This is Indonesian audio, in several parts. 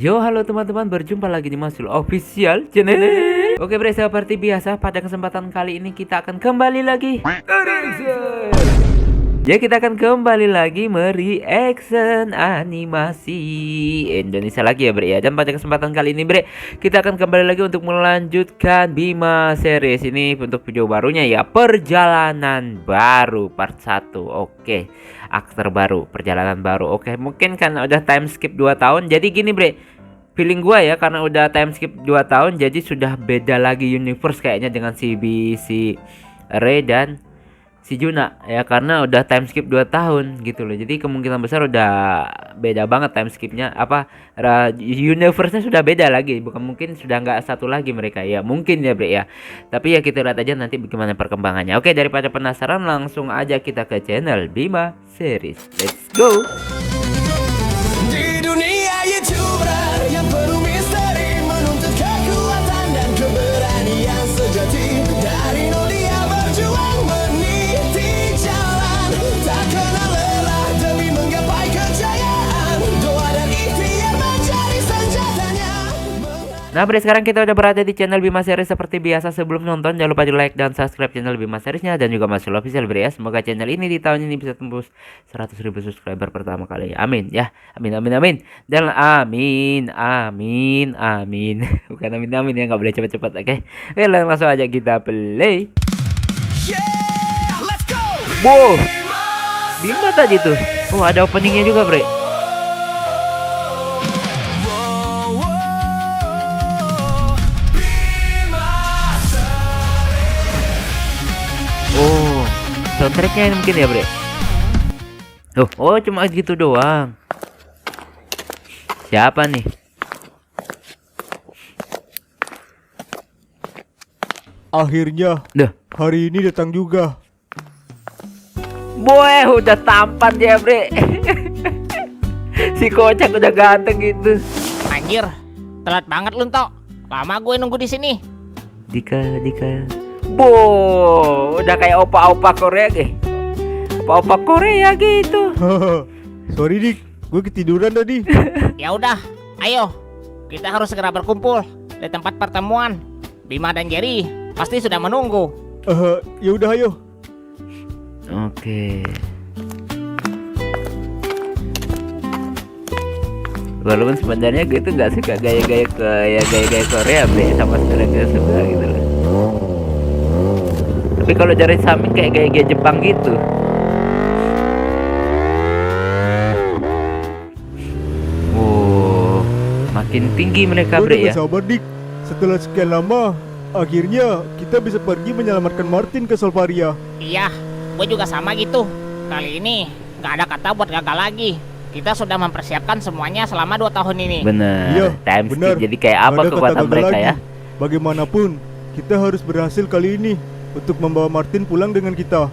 Yo, halo teman-teman, berjumpa lagi di Masul Official Channel. Oke bre, seperti biasa pada kesempatan kali ini kita akan kembali lagi ya, kita akan kembali lagi mereaction animasi Indonesia lagi ya bre ya. Dan pada kesempatan kali ini bre, kita akan kembali lagi untuk melanjutkan Bima series ini untuk video barunya ya, Perjalanan Baru part 1. Oke, aktor baru, perjalanan baru. Oke, mungkin kan udah time skip 2 tahun. Jadi gini bre, feeling gua ya, karena udah time skip 2 tahun jadi sudah beda lagi universe kayaknya dengan si Ray dan si Juna ya, karena udah time skip 2 tahun gitu loh. Jadi kemungkinan besar udah beda banget time skipnya, universe-nya sudah beda lagi, bukan mungkin sudah nggak satu lagi mereka ya, mungkin ya bre ya. Tapi ya kita lihat aja nanti bagaimana perkembangannya. Oke, daripada penasaran langsung aja kita ke channel Bima Series. Let's go. Di dunia YouTuber yang penuh misteri, menuntut kekuatan dan keberanian sejati. Dari nol dia berjuang meniti jalan, tak kenal lelah demi menggapai kejayaan. Doa dan ikhtiar menjadi senjatanya. Nah bre, sekarang kita udah berada di channel Bima Series. Seperti biasa sebelum nonton jangan lupa di like dan subscribe channel Bima Seriesnya dan juga Masul Official bre ya. Semoga channel ini di tahun ini bisa tembus 100.000 subscriber pertama kali. Amin ya. Amin amin amin. Dan amin amin amin. Bukan amin amin ya, nggak boleh cepet-cepet. Oke, langsung aja kita play. Yeah, let's go. Wow, Bima tadi tuh. Oh, ada openingnya juga bre. Oh, soundtracknya mungkin ya bre. Oh cuma gitu doang. Siapa nih? Akhirnya Duh, hari ini datang juga. boy udah tampan dia bre. Si kocak udah ganteng gitu. Anjir, telat banget lu, Tok. Lama gue nunggu di sini. Dika. Udah kayak opa-opa Korea deh. Opa-opa Korea gitu. Sorry dik, gue ketiduran tadi. Ya udah, ayo. Kita harus segera berkumpul di tempat pertemuan. Bima dan Jerry pasti sudah menunggu. Ya udah ayo. Oke. Walaupun sebenarnya gue tuh nggak suka gaya-gaya Korea, bre, sama sekali nggak suka gitu loh. Tapi kalau dari samping kayak gaya-gaya Jepang gitu. Wow, makin tinggi mereka Gue bre udah ya. gak sabar dik. Setelah sekian lama, akhirnya kita bisa pergi menyelamatkan Martin ke Solvaria. Iya, gue juga sama gitu. Kali ini nggak ada kata buat gagal lagi. Kita sudah mempersiapkan semuanya selama 2 tahun ini. Bener. Iya, Time benar. skip. Jadi kayak apa Gak ada kata kekuatan gagal mereka lagi. ya? Bagaimanapun, kita harus berhasil kali ini untuk membawa Martin pulang dengan kita.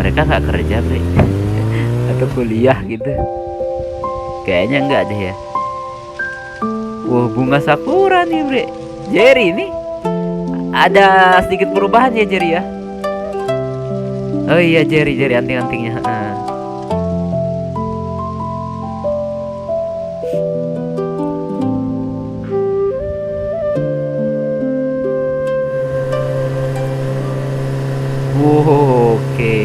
Mereka nggak kerja bre atau kuliah gitu, kayaknya enggak deh ya. Wah, bunga sakura nih bre. Jerry ini ada sedikit perubahan ya Jerry ya. Oh iya, Jerry anting-antingnya. Wow, oke.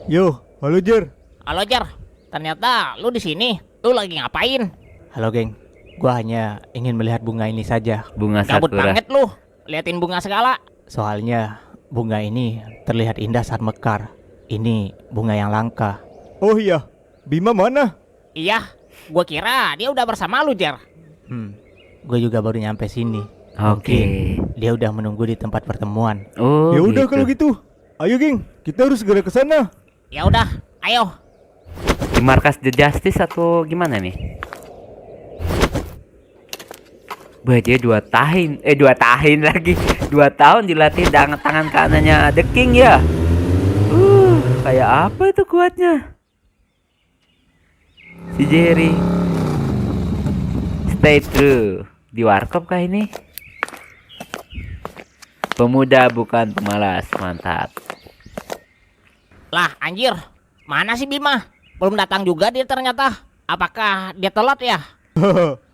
Yo, halo Jer. Halo Jar, ternyata lu di sini. Lu lagi ngapain? Halo geng, gua hanya ingin melihat bunga ini saja. Bunga Gabut sakura. banget lu, liatin bunga segala. Soalnya bunga ini terlihat indah saat mekar. Ini bunga yang langka. Oh iya, Bima mana? Iya, gue kira dia udah bersama lu, Jar. Gue juga baru nyampe sini. Oke. Mungkin dia udah menunggu di tempat pertemuan. Oh, Ya udah gitu. kalau gitu. Ayo geng, kita harus segera ke sana. Ya udah, ayo. Di markas The Justice atau gimana nih? Wah, dia 2 tahun, 2 tahun lagi, 2 tahun dilatih dengan tangan kanannya The King ya. Kayak apa itu kuatnya? Si Jerry. Stay true. Di warkop kah ini? Pemuda bukan pemalas, mantap. Lah, anjir. Mana sih Bima? Belum datang juga dia ternyata. Apakah dia telat ya?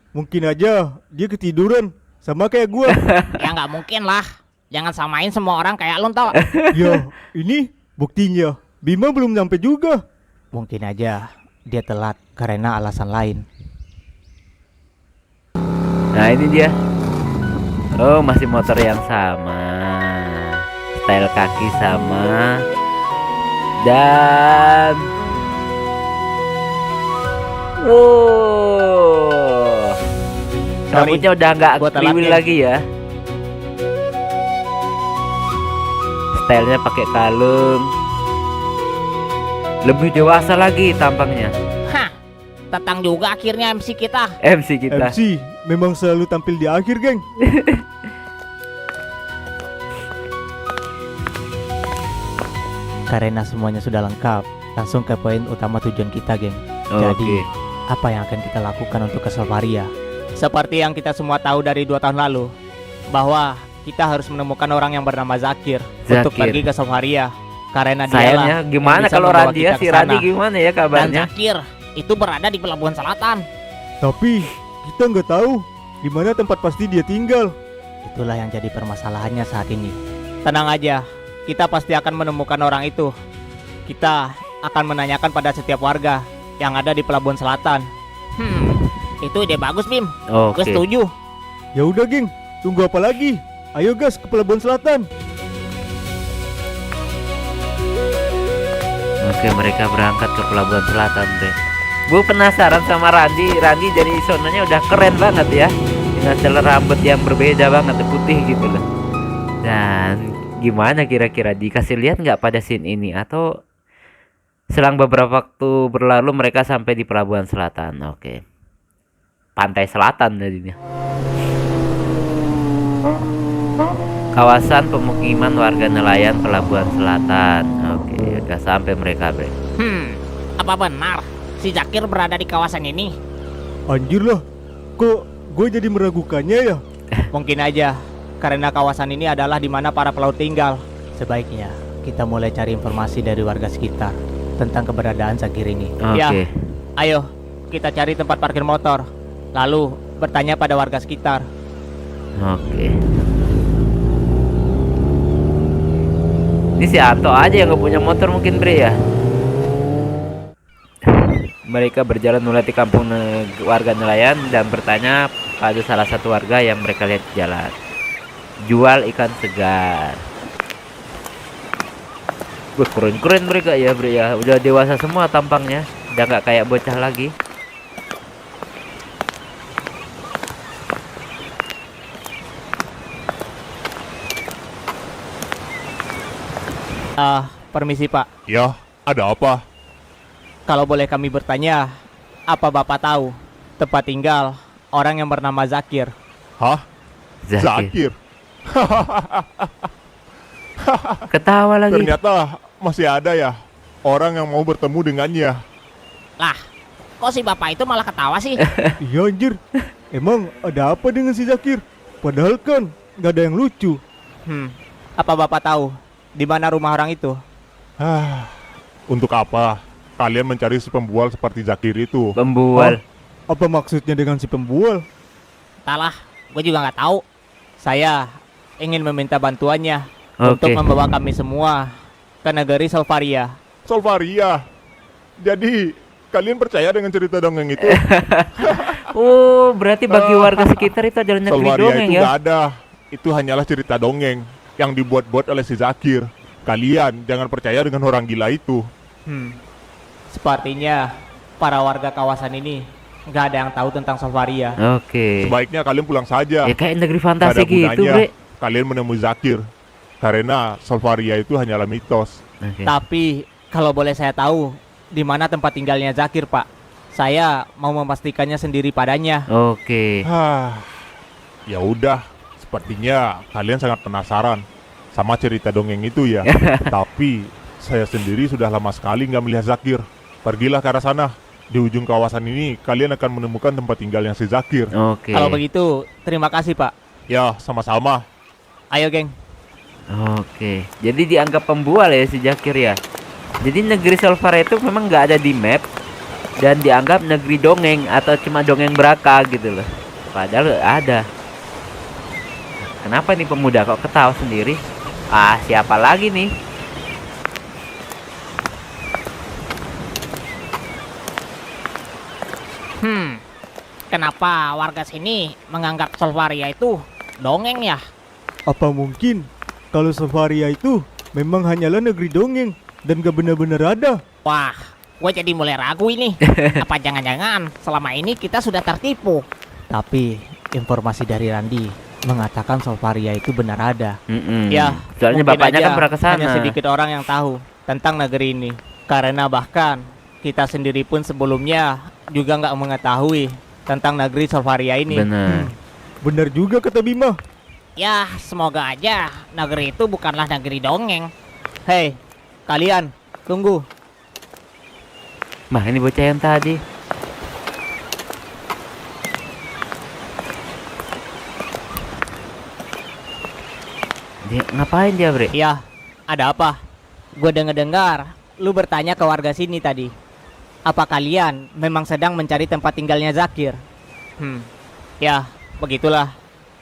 Mungkin aja dia ketiduran, sama kayak gua. Ya nggak mungkin lah. Jangan samain semua orang kayak lu tau. Ya, ini buktinya. Bima belum nyampe juga. Mungkin aja dia telat karena alasan lain. Nah ini dia. Oh masih motor yang sama, style kaki sama, dan rambutnya udah nggak gua telat, kriwil Geng. lagi ya. Stylenya pakai kalung, lebih dewasa lagi tampangnya. Hah. Datang juga akhirnya MC kita. MC kita. MC memang selalu tampil di akhir, geng. Karena semuanya sudah lengkap, langsung ke poin utama tujuan kita, geng. Jadi, Oke. apa yang akan kita lakukan untuk ke Solvaria? Seperti yang kita semua tahu dari 2 tahun lalu, bahwa kita harus menemukan orang yang bernama Zakir untuk Zakir. pergi ke Solvaria. Karena Sayangnya dialah gimana yang bisa kalau membawa Randy kita ya? Si ke Randy sana. gimana ya Dan kabarnya? Zakir itu berada di Pelabuhan Selatan. Tapi kita nggak tahu di mana tempat pasti dia tinggal. Itulah yang jadi permasalahannya saat ini. Tenang aja, kita pasti akan menemukan orang itu. Kita akan menanyakan pada setiap warga yang ada di Pelabuhan Selatan. Itu ide bagus Bim. Oke. Gue setuju. Ya udah, geng. Tunggu apa lagi? Ayo gas ke Pelabuhan Selatan. Oke, mereka berangkat ke Pelabuhan Selatan, Bre. Gue penasaran sama Randy. Randy dari sonanya udah keren banget ya. Dengan style rambut yang berbeda banget, putih gitu loh. Dan gimana kira-kira dikasih lihat nggak pada scene ini? Atau selang beberapa waktu berlalu mereka sampai di Pelabuhan Selatan. Oke. Pantai Selatan jadinya. Kawasan pemukiman warga nelayan Pelabuhan Selatan. Oke, udah sampai mereka, Bre. Apa benar si Zakir berada di kawasan ini? Anjir lah. Kok gue jadi meragukannya ya? Mungkin aja karena kawasan ini adalah di mana para pelaut tinggal. Sebaiknya kita mulai cari informasi dari warga sekitar tentang keberadaan Zakir ini. Oke. Ya, ayo kita cari tempat parkir motor, lalu bertanya pada warga sekitar. Oke. Ini si Anto aja yang gak punya motor mungkin, Bre ya. Mereka berjalan melewati kampung warga nelayan dan bertanya pada salah satu warga yang mereka lihat di jalan. Jual ikan segar. Wah, keren-keren mereka ya, Bre ya. Udah dewasa semua tampangnya. Udah nggak kayak bocah lagi. Permisi Pak, Ya, ada apa? kalau boleh kami bertanya, apa Bapak tahu tempat tinggal orang yang bernama Zakir? Hah? Zakir. Zakir? Ketawa lagi. Ternyata masih ada ya orang yang mau bertemu dengannya. Lah, kok si bapak itu malah ketawa sih? Iya anjir. Emang ada apa dengan si Zakir? Padahal kan nggak ada yang lucu. Apa Bapak tahu di mana rumah orang itu? Untuk apa kalian mencari si pembual seperti Zakir itu? Pembual. Apa maksudnya dengan si pembual? Entahlah, gue juga nggak tahu. Saya ingin meminta bantuannya Oke. untuk membawa kami semua ke negeri Solvaria. Solvaria. Jadi kalian percaya dengan cerita dongeng itu? Oh, berarti bagi warga sekitar itu adalah negeri Solvaria dongeng itu ya. nggak ada. Itu hanyalah cerita dongeng yang dibuat-buat oleh si Zakir. Kalian jangan percaya dengan orang gila itu. Sepertinya para warga kawasan ini nggak ada yang tahu tentang Solvaria. Oke. Sebaiknya kalian pulang saja. Ya kayak negeri Gak fantasi ada gitu, gunanya Bre. kalian menemui Zakir. Karena Solvaria itu hanyalah mitos. Oke. Tapi kalau boleh saya tahu di mana tempat tinggalnya Zakir, Pak? Saya mau memastikannya sendiri padanya. Oke. Ya udah, sepertinya kalian sangat penasaran sama cerita dongeng itu ya. Tapi saya sendiri sudah lama sekali nggak melihat Zakir. Pergilah ke arah sana. Di ujung kawasan ini kalian akan menemukan tempat tinggalnya si Zakir. Oke. Kalau begitu, terima kasih, Pak. Ya, sama-sama. Ayo, geng. Oke. Jadi dianggap pembual ya si Zakir ya. Jadi negeri Solvaria itu memang nggak ada di map dan dianggap negeri dongeng atau cuma dongeng belaka gitu loh. Padahal ada. Kenapa nih pemuda kok ketawa sendiri? Ah, siapa lagi nih? Kenapa warga sini menganggap Solvaria itu dongeng ya? Apa mungkin kalau Solvaria itu memang hanyalah negeri dongeng dan gak benar-benar ada? Wah, gue jadi mulai ragu ini. Apa jangan-jangan selama ini kita sudah tertipu? Tapi informasi dari Randi mengatakan Solvaria itu benar ada. Ya, Soalnya mungkin bapaknya aja kan pernah ke sana. hanya sedikit orang yang tahu tentang negeri ini. Karena bahkan kita sendiri pun sebelumnya juga nggak mengetahui tentang negeri Solvaria ini. Benar. Benar juga kata Bima. Ya, semoga aja negeri itu bukanlah negeri dongeng. Hei, kalian, tunggu. Mah, ini bocah yang tadi. Dia ngapain dia, Bre? Ya, ada apa? Gue dengar lu bertanya ke warga sini tadi. Apa kalian memang sedang mencari tempat tinggalnya Zakir? Ya, begitulah.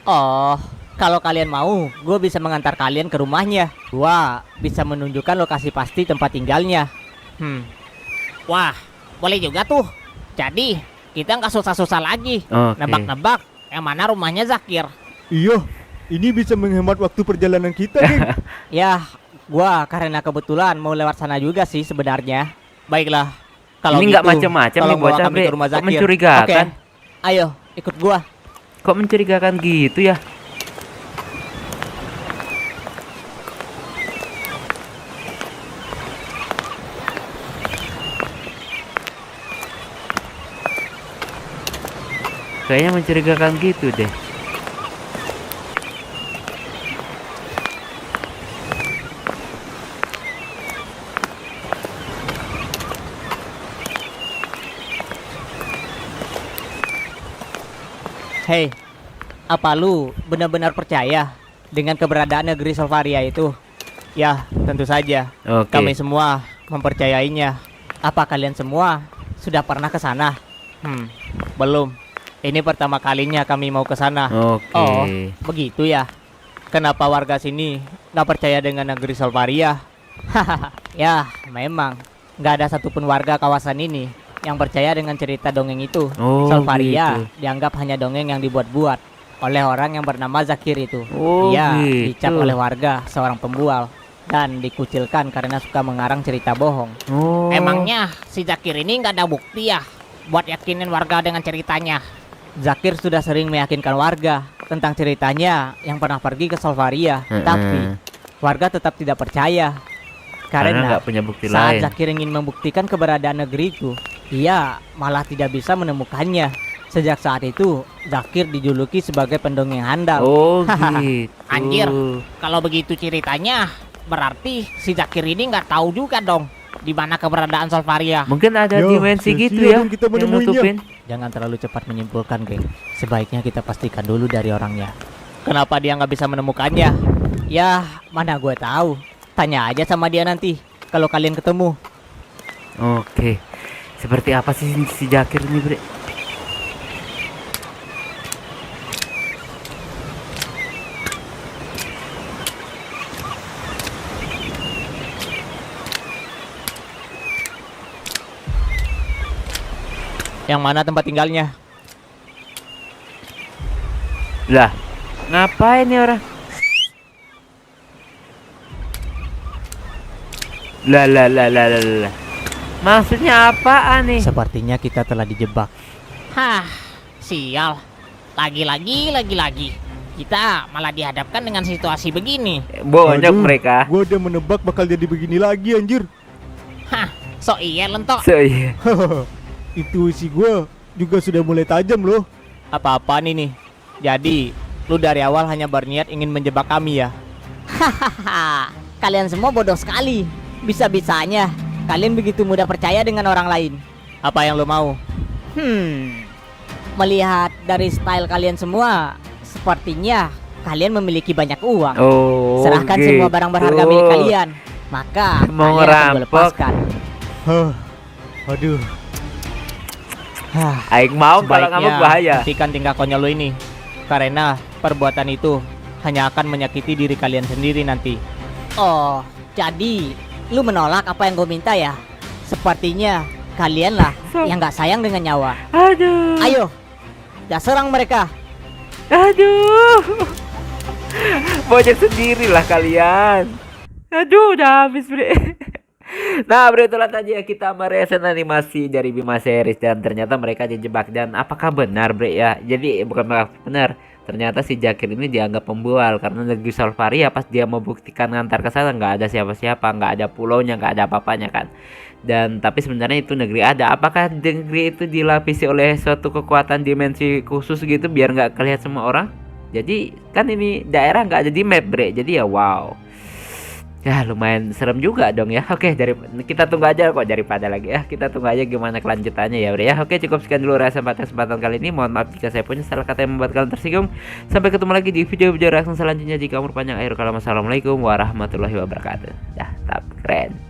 Oh, kalau kalian mau, gue bisa mengantar kalian ke rumahnya. Gua bisa menunjukkan lokasi pasti tempat tinggalnya. Wah, boleh juga tuh. Jadi, kita nggak susah-susah lagi. Oke. Nebak-nebak yang mana rumahnya Zakir. Iya, ini bisa menghemat waktu perjalanan kita, geng. Ya, gua karena kebetulan mau lewat sana juga sih sebenarnya. Baiklah. Kalau Ini nggak gitu, macam-macam nih tolong bawa bocah, kami Bre. ke rumah Kok Zakir. mencurigakan? Oke. Ayo, ikut gua. Kok mencurigakan gitu ya? Kayaknya mencurigakan gitu deh. Hei, apa lu benar-benar percaya dengan keberadaan negeri Solvaria itu? Ya, tentu saja. Oke. Kami semua mempercayainya. Apa kalian semua sudah pernah ke sana? Belum. Ini pertama kalinya kami mau ke sana. Oke. Oh, begitu ya. Kenapa warga sini nggak percaya dengan negeri Solvaria? Ya, memang nggak ada satupun warga kawasan ini yang percaya dengan cerita dongeng itu. Oh, Solvaria gitu. dianggap hanya dongeng yang dibuat-buat oleh orang yang bernama Zakir itu. Oh, Dia gitu. dicap oleh warga seorang pembual dan dikucilkan karena suka mengarang cerita bohong. Oh. Emangnya si Zakir ini nggak ada bukti ya buat yakinin warga dengan ceritanya? Zakir sudah sering meyakinkan warga tentang ceritanya yang pernah pergi ke Solvaria, tapi warga tetap tidak percaya. Karena Karena nggak punya bukti saat lain. Zakir ingin membuktikan keberadaan negeri itu, ia malah tidak bisa menemukannya. Sejak saat itu, Zakir dijuluki sebagai pendongeng handal. Oh, gitu. Anjir. Kalau begitu ceritanya, berarti si Zakir ini nggak tahu juga dong di mana keberadaan Solvaria. Mungkin ada Yo, dimensi gitu sia-sia ya dong kita yang menemuinya. nutupin. Jangan terlalu cepat menyimpulkan, geng. Sebaiknya kita pastikan dulu dari orangnya. Kenapa dia nggak bisa menemukannya? Ya, mana gue tahu. Tanya aja sama dia nanti kalau kalian ketemu. Oke. Seperti apa sih si Zakir ini, Bre? Yang mana tempat tinggalnya? Lah, ngapain nih orang? Lah. Maksudnya apaan nih? Sepertinya kita telah dijebak. Hah, sial. Lagi-lagi. Kita malah dihadapkan dengan situasi begini. Bonyok mereka. Gua udah menebak bakal jadi begini lagi, anjir. Hah, so iya lentok. So, iya. Intuisi gua juga sudah mulai tajam loh. Apa-apaan ini? Jadi, lu dari awal hanya berniat ingin menjebak kami ya? Hahaha, kalian semua bodoh sekali. Bisa-bisanya kalian begitu mudah percaya dengan orang lain. Apa yang lu mau? Melihat dari style kalian semua, sepertinya kalian memiliki banyak uang. Oh, Serahkan semua barang berharga gitu. milik kalian. maka Mau kalian akan gue ngerampok. lepaskan. Hah, aduh. Aing mau kalau Sebaiknya ngamuk bahaya. hentikan tingkah konyol lu ini. Karena perbuatan itu hanya akan menyakiti diri kalian sendiri nanti. Oh, jadi lu menolak apa yang gue minta ya? Sepertinya kalian lah yang gak sayang dengan nyawa. Aduh. Ayo, dah serang mereka. Aduh. Bocah sendirilah kalian. Aduh, udah habis, Bre. Nah, Bre, itulah tadi ya kita mereaction animasi dari Bima Series dan ternyata mereka dijebak. Dan apakah benar, Bre ya? Jadi bukan benar. Ternyata si Zakir ini dianggap pembual karena negeri Solvaria pas dia membuktikan ngantar ke sana nggak ada siapa-siapa, nggak ada pulaunya, nggak ada apa-apanya kan. Dan tapi sebenarnya itu negeri ada. Apakah negeri itu dilapisi oleh suatu kekuatan dimensi khusus gitu biar nggak kelihatan semua orang? Jadi kan ini daerah nggak ada di map, Bre. Jadi ya wow. Ya lumayan serem juga dong ya. Oke, kita tunggu aja kok daripada lagi ya. Kita tunggu aja gimana kelanjutannya ya, Bre ya. Oke, cukup sekian dulu rasa pada kesempatan kali ini. Mohon maaf jika saya punya salah kata yang membuat kalian tersinggung. Sampai ketemu lagi di video-video reaction selanjutnya. Jika umur panjang akhir kalau. Wassalamualaikum warahmatullahi wabarakatuh. Dah, tetap keren.